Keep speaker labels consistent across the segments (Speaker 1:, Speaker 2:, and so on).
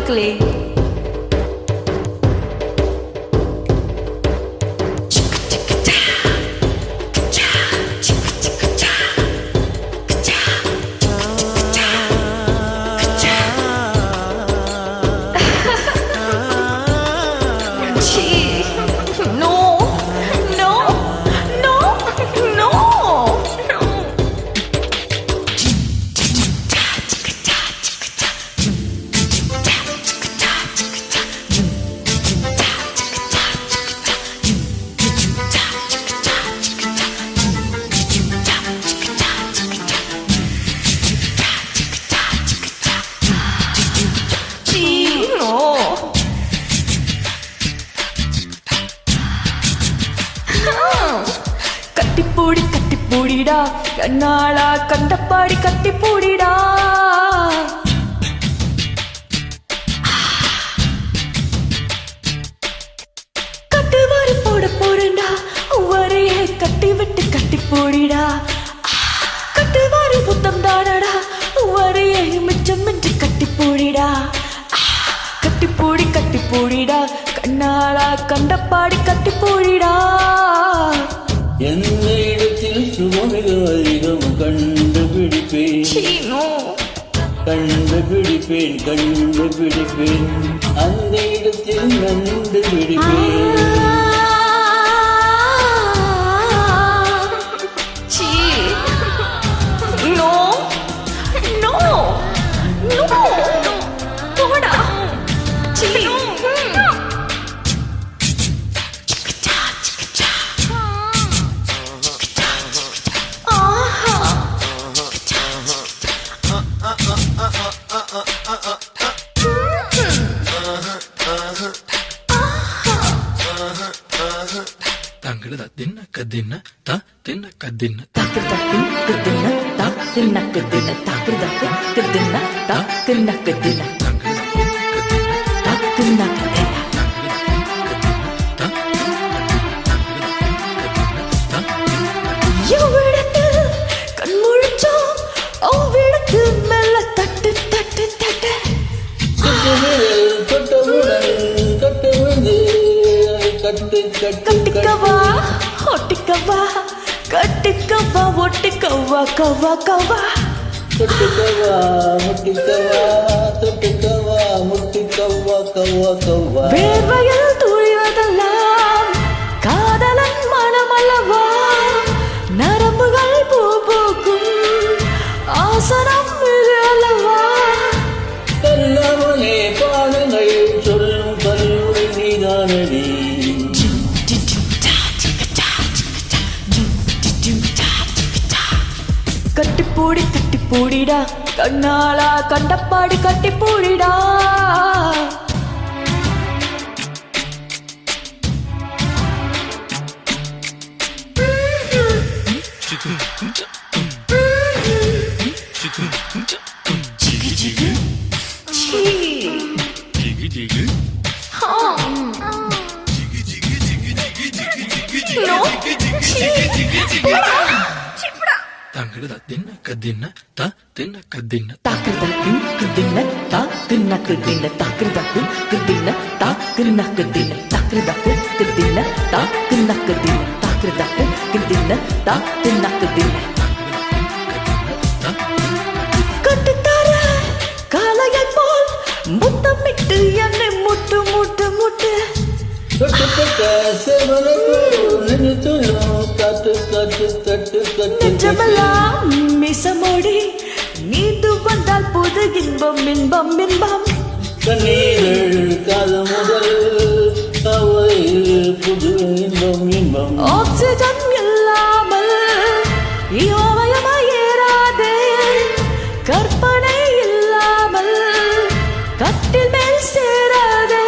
Speaker 1: மக்களே. கட்டிப்பூடி கட்டிப்பூடிடா கண்ணாளா கண்டப்பாடி கட்டிப்பூடிடா. கட்டுவாரி போட போறேன்டா வரையை கட்டி விட்டு கட்டிப்பூடிடா. கட்டுவாரி புத்தம் தானடா வரையை மிச்சம் மின்றி கட்டிப்பூடிடா. கட்டிப்பூடி கட்டிப்பூடிடா கண்ணாளா கண்டப்பாடி கட்டிப்பூடிடா.
Speaker 2: எந்த இடத்தில் சுகமிக அதிகம் கண்டுபிடிப்பேன் கண்டுபிடிப்பேன் கண்டுபிடிப்பேன் அந்த இடத்தில் கண்டுபிடிப்பேன்.
Speaker 3: தங்கட தின்ன கதின்ன தா தின்ன கதின்ன
Speaker 1: தக்கட தின்ன தா தின்ன கதின்ன தக்கட தின்ன தா தின்ன கதின்ன
Speaker 3: தங்கட
Speaker 1: தா தின்ன கதின்ன எவ்விடத்தில் கண்முழிச்சோம் அவ்விடத்தில் மெல்ல தட்டு தட்டு தட்டு கட்டிக்கவா ஒட்டிக்கவா கட்டிக்கவா ஒட்டிக்கவா கவா கவா
Speaker 2: தொட்டுக்கவா முட்டிக்கவா தொட்டுக்கவா முட்டிக்கவா கவா கவா.
Speaker 1: வேர்வையில் துழிவதெல்லாம் காதலன் மனமல்லவா. நரம்புகள் பூ பூக்கும் ஆசனம் இது அல்லவா.
Speaker 2: கல்லாமலே பாடங்கள் சொல்லும் கல்லூரி நீதானடி.
Speaker 1: கட்டிப்பூடி கட்டிப்பூடிடா கண்ணாளா கண்டப்பாடி கட்டிப்பூடிடா.
Speaker 3: தங்கட தின்ன கதின்ன தா தின்ன கதின்ன
Speaker 1: தாக்குதல் கதின்ன தா தின்ன கதின்ன தாக்குதல் கதின்ன தா தின்ன கதின்ன தாக்குதல் கதின்ன தா தின்ன கதின்ன தாக்குதல் கதின்ன தா தின்ன கதின்ன. கட்டுத்தார காளையை போல் முத்தமிட்டு என்னை முட்டு முட்டு முட்டு நெஞ்சமெல்லாம் மிசமோடி நீந்து வந்தால் புது இன்பம் இன்பம் இன்பம்.
Speaker 2: கண்ணீர்கள் காலம் முதல் புது இன்பம் இன்பம்.
Speaker 1: ஆக்சிஜன் இல்லாமல் ஏறாதே கற்பனை இல்லாமல் கட்டில் மேல் சேராதே.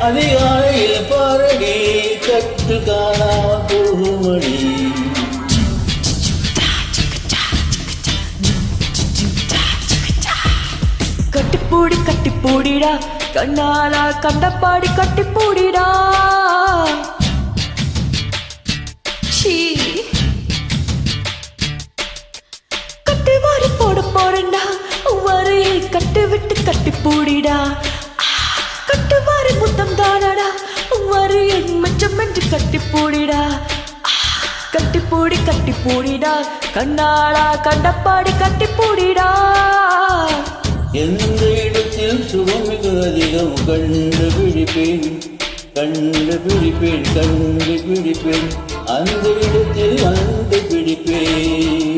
Speaker 2: அதிகாலையில் பாரடி கட்டு காணாமல் போகுமடி.
Speaker 1: கட்டிப்பூடி கட்டிப்பூடிடா கண்ணாலா கண்டப்பாடி கட்டிப்பூடிடா. கட்டி வாரி போட போறேன்டா வரையை கட்டி விட்டு கட்டிப்பூடிடா. கட்டிப்பூடிடா கட்டிப்பூடிடா கண்ணாளா கண்டப்பாடி கட்டிப்பூடிடா
Speaker 2: எந்த இடத்தில் சுகம் மிக அதிகம் கண்டுபிடிப்பேன் அந்த இடத்தில் கண்டுபிடிப்பேன்